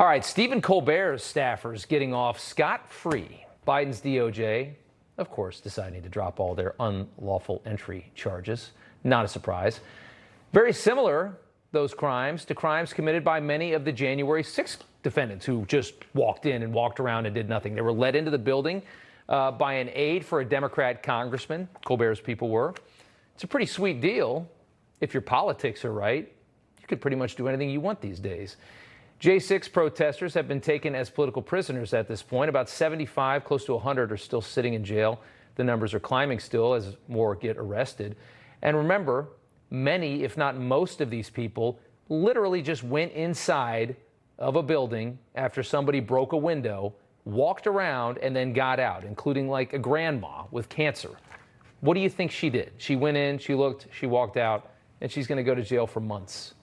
All right, Stephen Colbert's staffers getting off scot-free. Biden's DOJ, of course, deciding to drop all their unlawful entry charges. Not a surprise. Very similar, those crimes, to crimes committed by many of the January 6th defendants who just walked in and walked around and did nothing. They were led into the building by an aide for a Democrat congressman. Colbert's people were. It's a pretty sweet deal. If your politics are right, you could pretty much do anything you want these days. J6 protesters have been taken as political prisoners at this point. About 75, close to 100 are still sitting in jail. The numbers are climbing still as more get arrested. And remember, many, if not most of these people, literally just went inside of a building after somebody broke a window, walked around, and then got out, including like a grandma with cancer. What do you think she did? She went in, she looked, she walked out, and she's going to go to jail for months.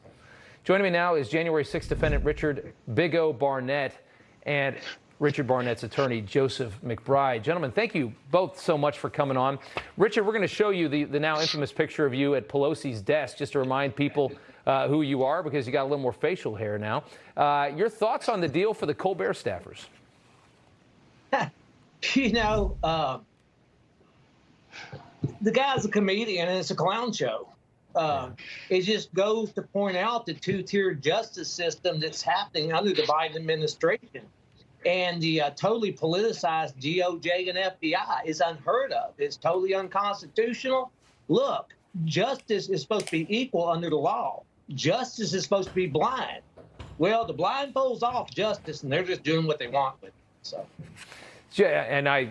Joining me now is January 6th defendant Richard Bigo Barnett and Richard Barnett's attorney, Joseph McBride. Gentlemen, thank you both so much for coming on. Richard, we're going to show you the now infamous picture of you at Pelosi's desk, just to remind people who you are, because you got a little more facial hair now. Your thoughts on the deal for the Colbert staffers? You know, the guy's a comedian and it's a clown show. It just goes to point out the two-tiered justice system that's happening under the Biden administration. And the totally politicized DOJ and FBI is unheard of. It's totally unconstitutional. Look, justice is supposed to be equal under the law. Justice is supposed to be blind. Well, the blind pulls off justice, and they're just doing what they want with it. So. Yeah, and I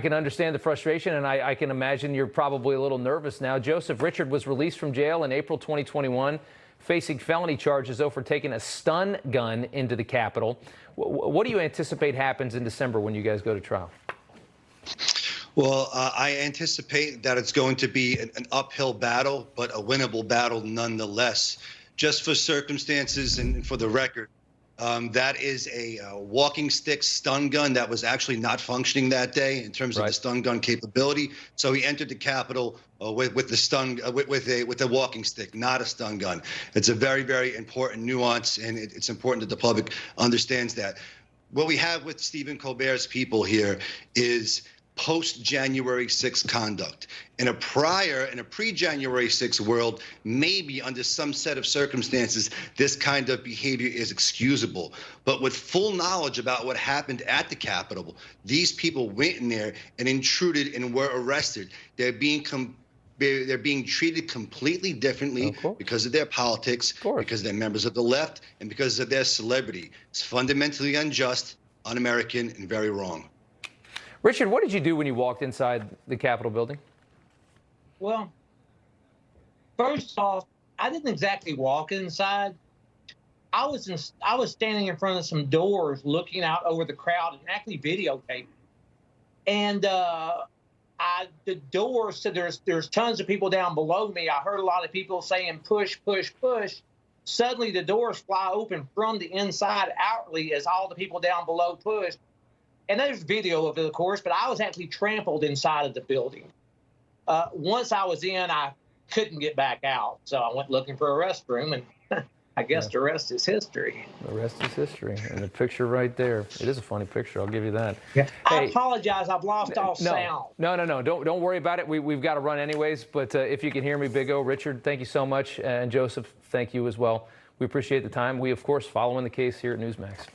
can understand the frustration, and I can imagine you're probably a little nervous now. Joseph, Richard was released from jail in April 2021, facing felony charges, though, for taking a stun gun into the Capitol. What do you anticipate happens in December when you guys go to trial? Well, I anticipate that it's going to be an uphill battle, but a winnable battle nonetheless. Just for circumstances and for the record, that is a walking stick stun gun that was actually not functioning that day in terms of the stun gun capability. So he entered the Capitol with the stun with a walking stick, not a stun gun. It's a very, very important nuance, and it's important that the public understands that. What we have with Stephen Colbert's people here is post-January 6th conduct. In a pre-January 6th world, maybe under some set of circumstances, this kind of behavior is excusable. But with full knowledge about what happened at the Capitol, these people went in there and intruded and were arrested. They're being treated completely differently because of their politics, because they're members of the left, and because of their celebrity. It's fundamentally unjust, un-American, and very wrong. Richard, what did you do when you walked inside the Capitol building? Well, first off, I didn't exactly walk inside. I was standing in front of some doors looking out over the crowd and actually videotaping. And the doors, so there's tons of people down below me. I heard a lot of people saying push, push, push. Suddenly the doors fly open from the inside outwardly as all the people down below pushed. And there's video of it, of course, but I was actually trampled inside of the building. Once I was in, I couldn't get back out. So I went looking for a restroom, and I guess the rest is history. The rest is history. And the picture right there, it is a funny picture. I'll give you that. Yeah. Hey, I apologize. I've lost all sound. No. Don't worry about it. We've got to run anyways. But if you can hear me, Bigo, Richard, thank you so much. And Joseph, thank you as well. We appreciate the time. We, of course, following the case here at Newsmax.